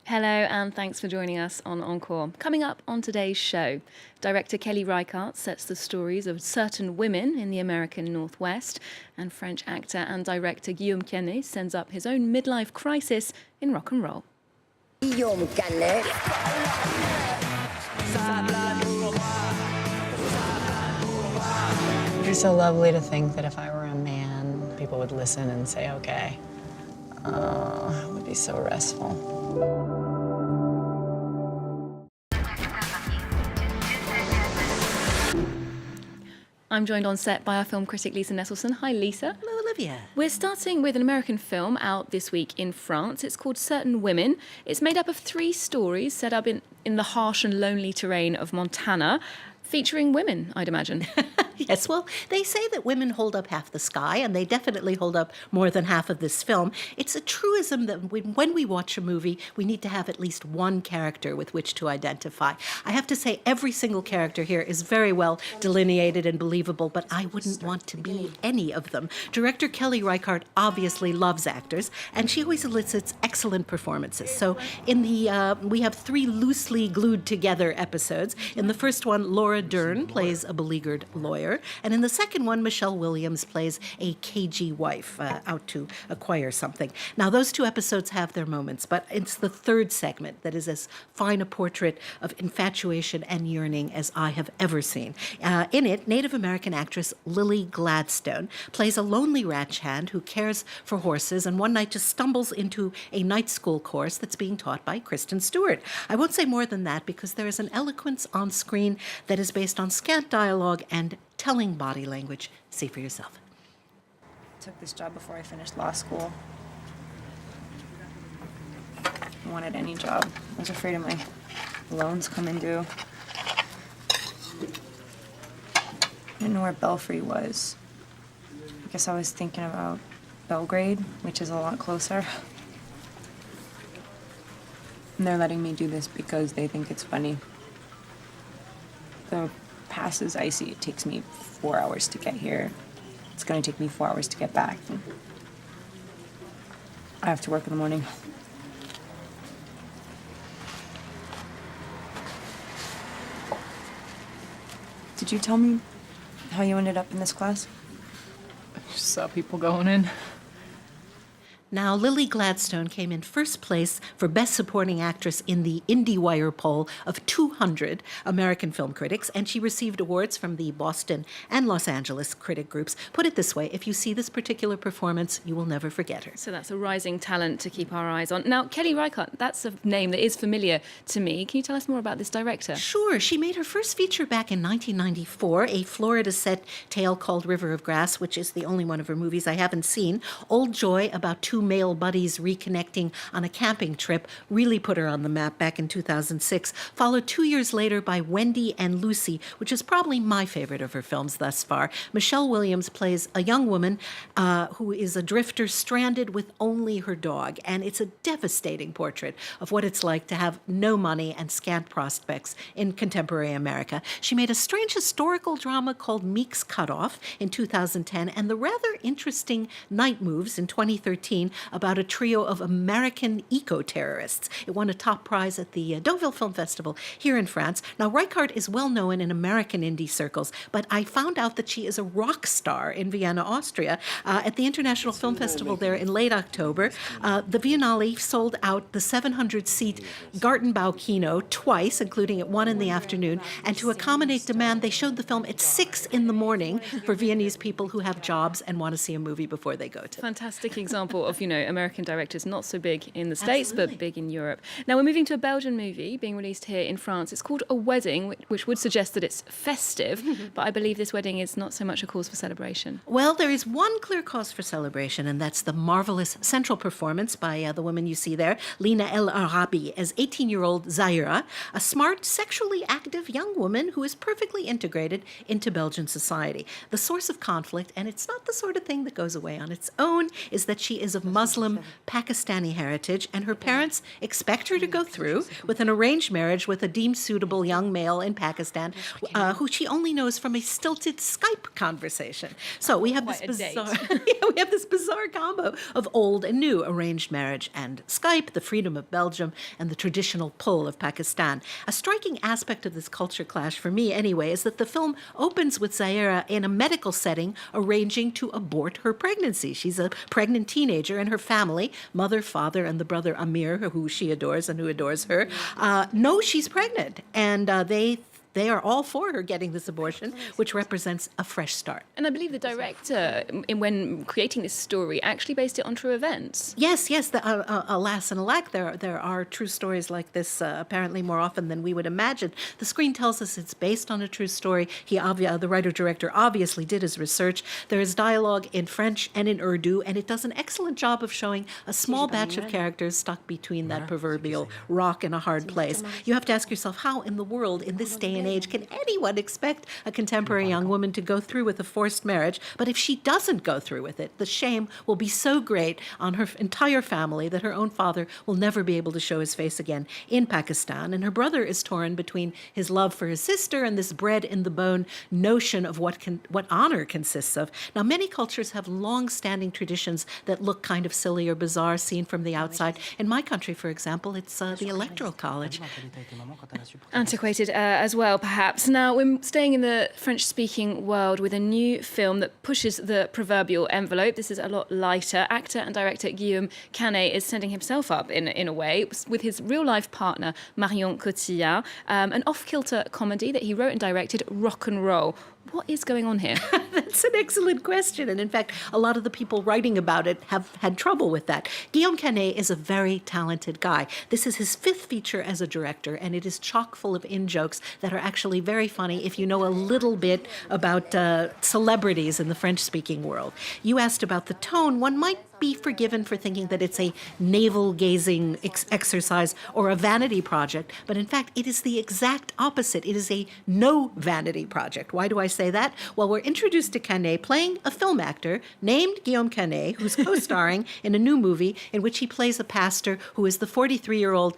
Hello, and thanks for joining us on Encore. Coming up on today's show, director Kelly Reichart sets the stories of certain women in the American Northwest, and French actor and director Guillaume Canet sends up his own midlife crisis in rock and roll. Guillaume Canet. It's so lovely to think that if I were a man, people would listen and say, okay. It would be so restful. I'm joined on set by our film critic Lisa Nesselson. Hi, Lisa. Hello, Olivia. We're starting with an American film out this week in France. It's called Certain Women. It's made up of 3 stories set up in the harsh and lonely terrain of Montana, featuring women, I'd imagine. Yes, well, they say that women hold up half the sky, and they definitely hold up more than half of this film. It's a truism that when we watch a movie, we need to have at least one character with which to identify. I have to say, every single character here is very well delineated and believable, but I wouldn't want to be any of them. Director Kelly Reichart obviously loves actors, and she always elicits excellent performances. So we have 3 loosely glued together episodes. In the first one, Laura Dern plays a beleaguered lawyer. And in the second one, Michelle Williams plays a cagey wife out to acquire something. Now, those 2 episodes have their moments, but it's the third segment that is as fine a portrait of infatuation and yearning as I have ever seen. In it, Native American actress Lily Gladstone plays a lonely ranch hand who cares for horses and one night just stumbles into a night school course that's being taught by Kristen Stewart. I won't say more than that because there is an eloquence on screen that is based on scant dialogue and telling body language. See for yourself. I took this job before I finished law school. I wanted any job. I was afraid of my loans coming due. I didn't know where Belfry was. I guess I was thinking about Belgrade, which is a lot closer. And they're letting me do this because they think it's funny. The pass is icy. It takes me 4 hours to get here. It's going to take me 4 hours to get back. I have to work in the morning. Did you tell me how you ended up in this class? Just saw people going in. Now, Lily Gladstone came in first place for Best Supporting Actress in the IndieWire poll of 200 American film critics, and she received awards from the Boston and Los Angeles critic groups. Put it this way, if you see this particular performance, you will never forget her. So that's a rising talent to keep our eyes on. Now, Kelly Reichart, that's a name that is familiar to me. Can you tell us more about this director? Sure. She made her first feature back in 1994, a Florida-set tale called River of Grass, which is the only one of her movies I haven't seen. Old Joy, about 2 male buddies reconnecting on a camping trip, really put her on the map back in 2006, followed 2 years later by Wendy and Lucy, which is probably my favorite of her films thus far. Michelle Williams plays a young woman who is a drifter stranded with only her dog, and it's a devastating portrait of what it's like to have no money and scant prospects in contemporary America. She made a strange historical drama called Meek's Cutoff in 2010, and the rather interesting Night Moves in 2013 about a trio of American eco-terrorists. It won a top prize at the Deauville Film Festival here in France. Now, Reichart is well known in American indie circles, but I found out that she is a rock star in Vienna, Austria. At the International Film Festival there in late October, the Biennale sold out the 700-seat Gartenbau Kino twice, including at 1 in the afternoon, and to accommodate demand, they showed the film at 6 in the morning for Viennese people who have jobs and want to see a movie before they go to. Fantastic example of, American directors not so big in the States, Absolutely. but big in Europe. Now we're moving to a Belgian movie being released here in France. It's called A Wedding, which would suggest that it's festive, but I believe this wedding is not so much a cause for celebration. Well, there is one clear cause for celebration, and that's the marvelous central performance by the woman you see there, Lina El Arabi, as 18-year-old Zaira, a smart, sexually active young woman who is perfectly integrated into Belgian society. The source of conflict, and it's not the sort of thing that goes away on its own, is that she is of Muslim Pakistani heritage, and her parents expect her to go through with an arranged marriage with a deemed suitable young male in Pakistan, who she only knows from a stilted Skype conversation. So we have this bizarre, we have this bizarre combo of old and new: arranged marriage and Skype, the freedom of Belgium, and the traditional pull of Pakistan. A striking aspect of this culture clash, for me anyway, is that the film opens with Zaira in a medical setting arranging to abort her pregnancy. She's a pregnant teenager, and her family, mother, father, and the brother Amir, who she adores and who adores her, know she's pregnant, and they are all for her getting this abortion, which represents a fresh start. And I believe the director, when creating this story, actually based it on true events. Yes. Alas and alack, there are true stories like this, apparently more often than we would imagine. The screen tells us it's based on a true story. The writer-director obviously did his research. There is dialogue in French and in Urdu, and it does an excellent job of showing a small batch of characters stuck between that proverbial rock and a hard place. You have to ask yourself, how in the world, in this day and age, can anyone expect a contemporary young woman to go through with a forced marriage? But if she doesn't go through with it, the shame will be so great on her entire family that her own father will never be able to show his face again in Pakistan. And her brother is torn between his love for his sister and this bred-in-the-bone notion of what honor consists of. Now, many cultures have long-standing traditions that look kind of silly or bizarre seen from the outside. In my country, for example, it's the Electoral College. Antiquated as well, perhaps. Now, we're staying in the French-speaking world with a new film that pushes the proverbial envelope. This is a lot lighter. Actor and director Guillaume Canet is sending himself up, in a way, with his real-life partner, Marion Cotillard, an off-kilter comedy that he wrote and directed, Rock and Roll. What is going on here? That's an excellent question. And in fact, a lot of the people writing about it have had trouble with that. Guillaume Canet is a very talented guy. This is his fifth feature as a director, and it is chock full of in-jokes that are actually very funny if you know a little bit about celebrities in the French-speaking world. You asked about the tone. One might be forgiven for thinking that it's a navel-gazing exercise or a vanity project, but in fact, it is the exact opposite. It is a no-vanity project. Why do I say that? Well, we're introduced to Canet playing a film actor named Guillaume Canet, who's co-starring in a new movie in which he plays a pastor who is the 43-year-old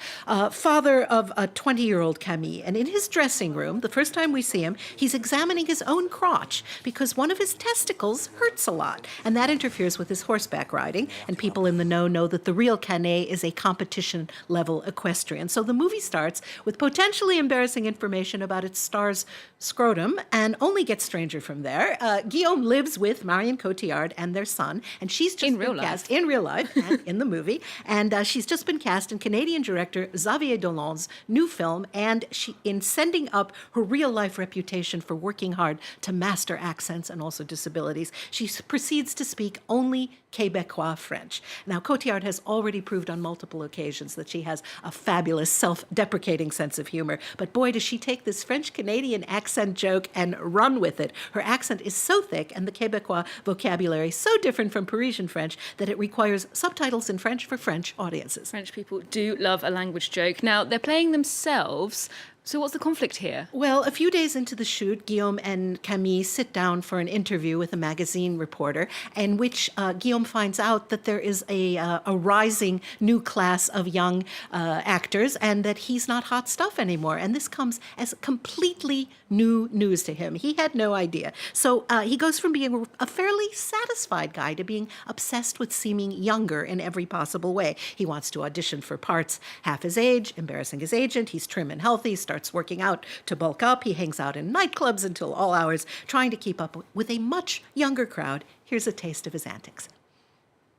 father of a 20-year-old Camille. And in his dressing room, the first time we see him, he's examining his own crotch because one of his testicles hurts a lot, and that interferes with his horseback riding. And people in the know that the real Canet is a competition-level equestrian. So the movie starts with potentially embarrassing information about its star's scrotum and only gets stranger from there. Guillaume lives with Marion Cotillard and their son, and she's just been cast in real life and in the movie. And she's just been cast in Canadian director Xavier Dolan's new film, and she, in sending up her real-life reputation for working hard to master accents and also disabilities, she proceeds to speak only Quebecois French. Now, Cotillard has already proved on multiple occasions that she has a fabulous self-deprecating sense of humor, but boy, does she take this French-Canadian accent joke and run with it. Her accent is so thick and the Quebecois vocabulary so different from Parisian French that it requires subtitles in French for French audiences. French people do love a language joke. Now, they're playing themselves. So what's the conflict here? Well, a few days into the shoot, Guillaume and Camille sit down for an interview with a magazine reporter in which Guillaume finds out that there is a rising new class of young actors and that he's not hot stuff anymore. And this comes as completely new news to him. He had no idea. So he goes from being a fairly satisfied guy to being obsessed with seeming younger in every possible way. He wants to audition for parts half his age, embarrassing his agent. He's trim and healthy, starts working out to bulk up. He hangs out in nightclubs until all hours, trying to keep up with a much younger crowd. Here's a taste of his antics.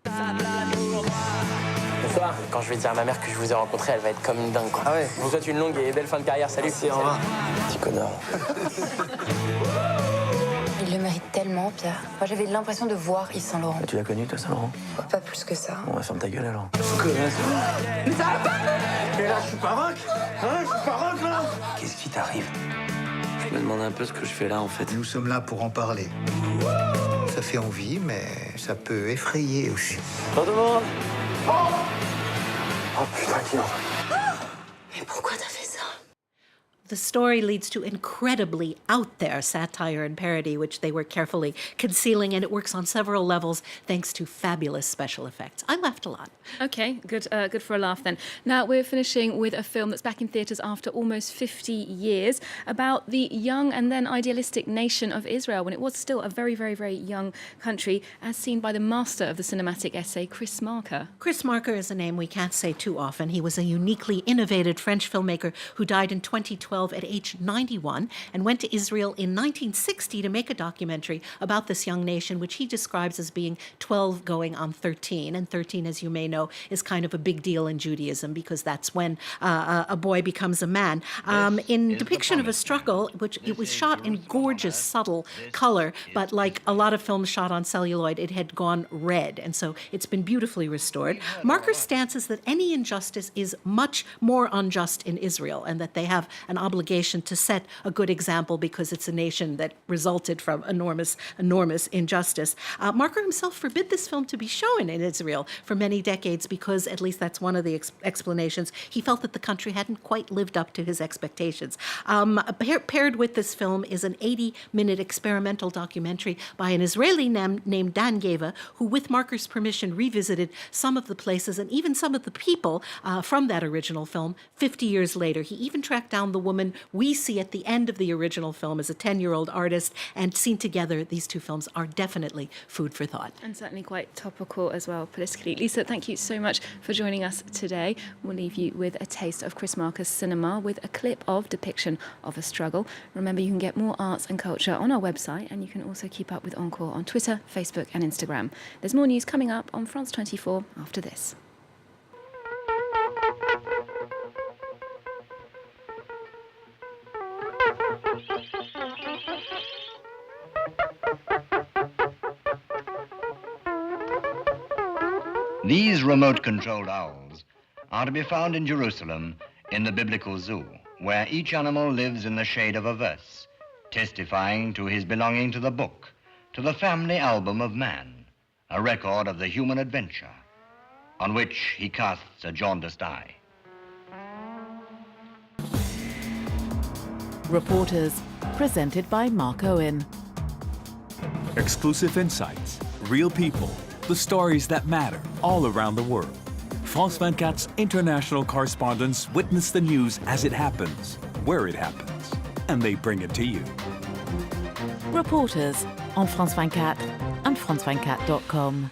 Bonsoir. Quand je vais dire à ma mère que je vous ai rencontré, elle va être comme une dingue, quoi. Ah ouais. Je vous souhaite une longue et belle fin de carrière. Salut. Merci, au revoir. Petit connard. Il le mérite tellement, Pierre. Moi, j'avais l'impression de voir Yves Saint-Laurent. Tu l'as connu, toi, Saint-Laurent? Pas plus que ça. Bon, ferme ta gueule, alors. Mais ça va pas! Mais là, je suis pas rock! Hein? Je suis pas rock, là! Qu'est-ce qui t'arrive? Je me demande un peu ce que je fais là, en fait. Nous sommes là pour en parler. Ça fait envie, mais ça peut effrayer aussi. Bonjour, tout le monde! Oh putain, qui Mais pourquoi t'as fait ça? The story leads to incredibly out there satire and parody, which they were carefully concealing, and it works on several levels thanks to fabulous special effects. I laughed a lot. Okay, good for a laugh then. Now we're finishing with a film that's back in theatres after almost 50 years about the young and then idealistic nation of Israel when it was still a very, very, very young country, as seen by the master of the cinematic essay, Chris Marker. Chris Marker is a name we can't say too often. He was a uniquely innovative French filmmaker who died in 2012 at age 91 and went to Israel in 1960 to make a documentary about this young nation, which he describes as being 12 going on 13. And 13, as you may know, is kind of a big deal in Judaism because that's when a boy becomes a man. In depiction of a struggle, which it was shot in gorgeous, subtle color, but like a lot of films shot on celluloid, it had gone red. And so it's been beautifully restored. Marker's stance is that any injustice is much more unjust in Israel and that they have an obligation to set a good example because it's a nation that resulted from enormous injustice. Marker himself forbid this film to be shown in Israel for many decades because, at least that's one of the explanations, he felt that the country hadn't quite lived up to his expectations. Paired with this film is an 80-minute experimental documentary by an Israeli named Dan Geva, who, with Marker's permission, revisited some of the places and even some of the people from that original film 50 years later. He even tracked down the woman we see at the end of the original film as a 10-year-old artist, and seen together, these two films are definitely food for thought. And certainly quite topical as well politically. Lisa, thank you so much for joining us today. We'll leave you with a taste of Chris Marker's cinema with a clip of depiction of a struggle. Remember, you can get more arts and culture on our website, and you can also keep up with Encore on Twitter, Facebook and Instagram. There's more news coming up on France 24 after this. These remote-controlled owls are to be found in Jerusalem in the biblical zoo, where each animal lives in the shade of a verse, testifying to his belonging to the book, to the family album of man, a record of the human adventure, on which he casts a jaundiced eye. Reporters, presented by Mark Owen. Exclusive insights, real people, the stories that matter all around the world. France 24's international correspondents witness the news as it happens, where it happens, and they bring it to you. Reporters on France 24 and France24.com.